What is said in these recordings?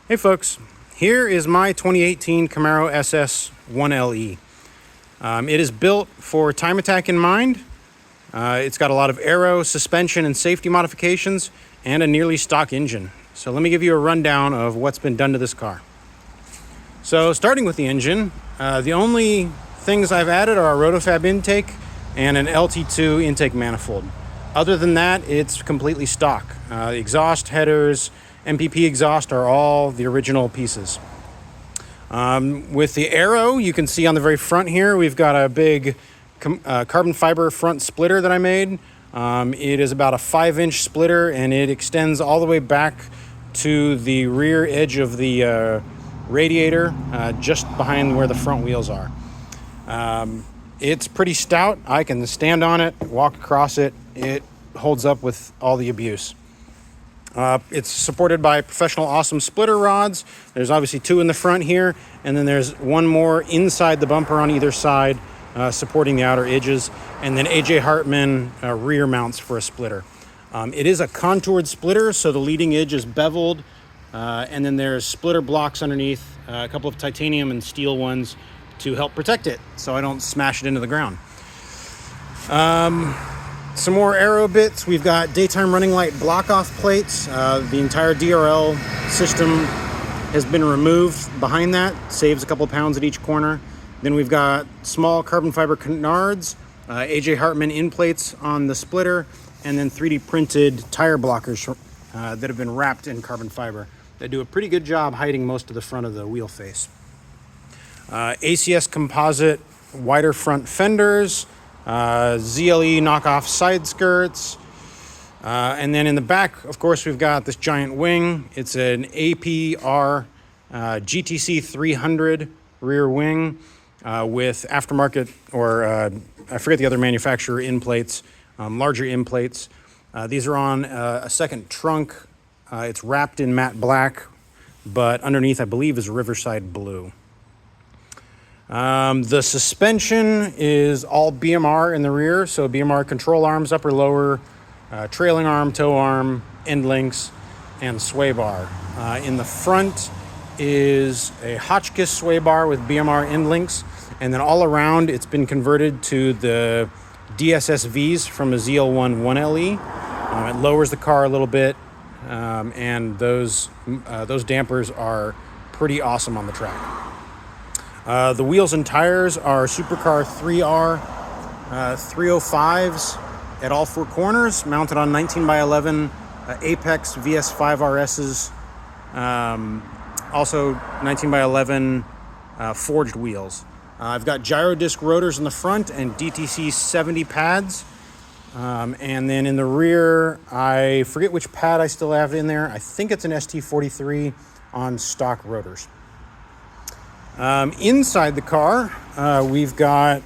Hey folks, here is my 2018 Camaro SS 1LE. It is built for time attack in mind. It's got a lot of aero, suspension, and safety modifications, and a nearly stock engine. So let me give you a rundown of what's been done to this car. So starting with the engine, the only things I've added are a rotofab intake and an LT2 intake manifold. Other than that, it's completely stock. The exhaust, headers, MPP exhaust are all the original pieces. With the aero, you can see on the very front here, we've got a big carbon fiber front splitter that I made. It is about a 5-inch splitter, and it extends all the way back to the rear edge of the radiator, just behind where the front wheels are. It's pretty stout. I can stand on it, walk across it. It holds up with all the abuse. It's supported by professional awesome splitter rods. There's obviously 2 in the front here, and then there's 1 more inside the bumper on either side, supporting the outer edges, and then A.J. Hartman rear mounts for a splitter. It is a contoured splitter, so the leading edge is beveled, and then there's splitter blocks underneath, a couple of titanium and steel ones to help protect it so I don't smash it into the ground. Some more aero bits. We've got daytime running light block-off plates. The entire DRL system has been removed behind that. Saves a couple of pounds at each corner. Then we've got small carbon fiber canards, A.J. Hartman in plates on the splitter, and then 3D printed tire blockers that have been wrapped in carbon fiber that do a pretty good job hiding most of the front of the wheel face. ACS composite wider front fenders, ZLE knockoff side skirts, and then in the back, of course, we've got this giant wing. It's an APR GTC 300 rear wing with aftermarket, or I forget the other manufacturer, end plates, larger end plates. These are on a second trunk. It's wrapped in matte black, but underneath, I believe, is Riverside blue. The suspension is all BMR in the rear, so BMR control arms, upper, lower, trailing arm, toe arm, end links, and sway bar. In the front is a Hotchkiss sway bar with BMR end links, and then all around it's been converted to the DSSVs from a ZL1 1LE. It lowers the car a little bit, and those dampers are pretty awesome on the track. The wheels and tires are Supercar 3R 305s at all 4 corners, mounted on 19x11 Apex VS5 RSs, also 19x11 forged wheels. I've got gyro disc rotors in the front and DTC 70 pads. And then in the rear, I forget which pad I still have in there. I think it's an ST43 on stock rotors. Inside the car, we've got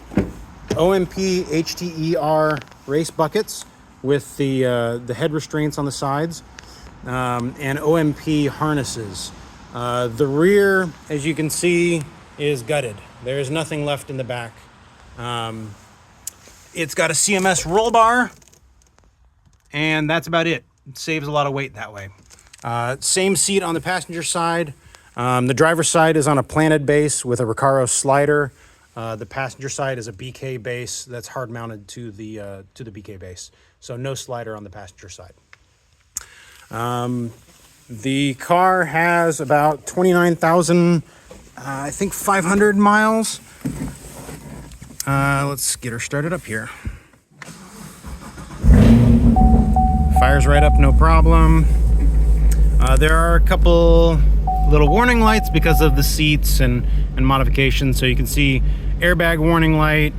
OMP HTER race buckets with the head restraints on the sides, and OMP harnesses. The rear, as you can see, is gutted. There is nothing left in the back. It's got a CMS roll bar, and that's about it. It saves a lot of weight that way. Same seat on the passenger side. The driver's side is on a planted base with a Recaro slider. The passenger side is a BK base that's hard mounted to the BK base. So no slider on the passenger side. The car has about 29,000, I think 500 miles. Let's get her started up here. Fires right up, no problem. There are a couple little warning lights because of the seats and modifications. So you can see airbag warning light,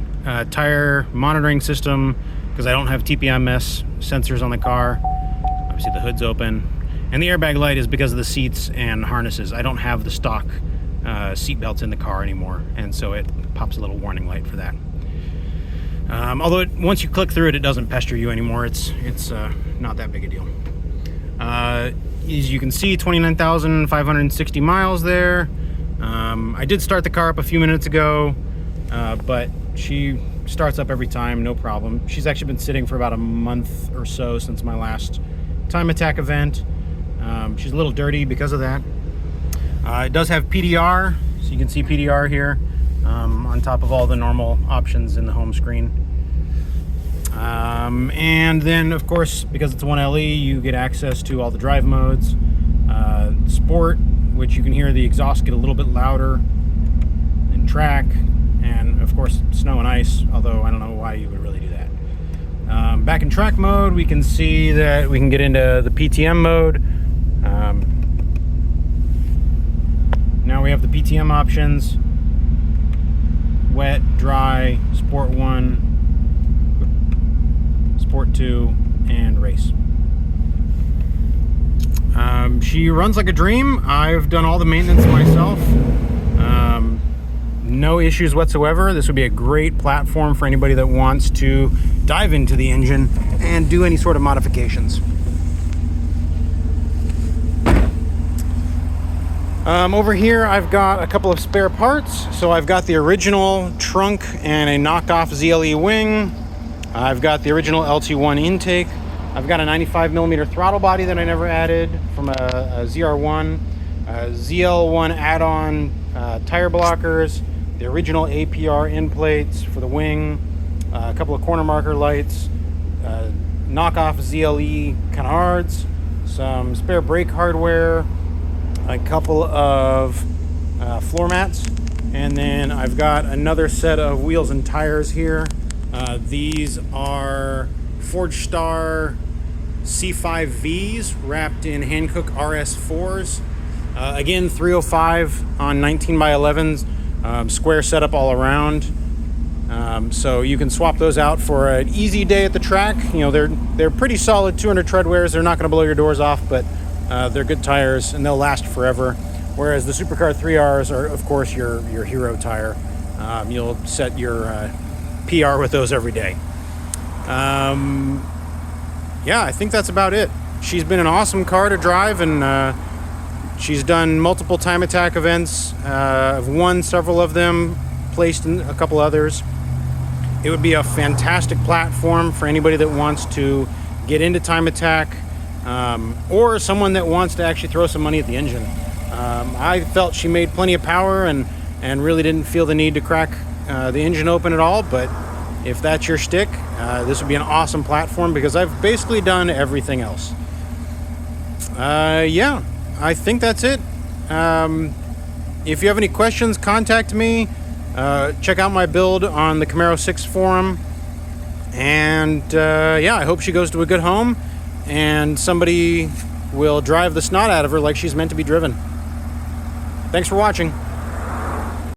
tire monitoring system, because I don't have TPMS sensors on the car. Obviously the hood's open. And the airbag light is because of the seats and harnesses. I don't have the stock seat belts in the car anymore, and so it pops a little warning light for that. Although once you click through it, it doesn't pester you anymore. It's not that big a deal. As you can see, 29,560 miles there. I did start the car up a few minutes ago, but she starts up every time, no problem. She's actually been sitting for about a month or so since my last time attack event. She's a little dirty because of that. It does have PDR, so you can see PDR here on top of all the normal options in the home screen. And then, of course, because it's 1LE, you get access to all the drive modes. Sport, which you can hear the exhaust get a little bit louder, and track, and of course snow and ice, although I don't know why you would really do that. Back in track mode, we can see that we can get into the PTM mode. Now we have the PTM options: wet, dry, Sport 1, Sport 2, and race. She runs like a dream. I've done all the maintenance myself. No issues whatsoever. This would be a great platform for anybody that wants to dive into the engine and do any sort of modifications. Over here I've got a couple of spare parts. So I've got the original trunk and a knockoff ZLE wing. I've got the original LT1 intake. I've got a 95mm throttle body that I never added from a ZR1, ZL1 add-on tire blockers, the original APR end plates for the wing, a couple of corner marker lights, knockoff ZLE canards, some spare brake hardware, a couple of floor mats, and then I've got another set of wheels and tires here. These are Forge Star C5Vs wrapped in Hankook RS4s. Again, 305 on 19x11s, square setup all around. So you can swap those out for an easy day at the track. You know, they're pretty solid 200 tread wears. They're not going to blow your doors off, but they're good tires and they'll last forever. Whereas the Supercar 3Rs are, of course, your hero tire. You'll set your PR with those every day. Yeah, I think that's about it. She's been an awesome car to drive, and she's done multiple time attack events. I've won several of them, placed in a couple others. It would be a fantastic platform for anybody that wants to get into time attack, or someone that wants to actually throw some money at the engine. I felt she made plenty of power and really didn't feel the need to crack the engine open at all, but if that's your shtick, this would be an awesome platform because I've basically done everything else. Yeah, I think that's it. If you have any questions, contact me. Check out my build on the Camaro 6 forum. And yeah, I hope she goes to a good home and somebody will drive the snot out of her like she's meant to be driven. Thanks for watching.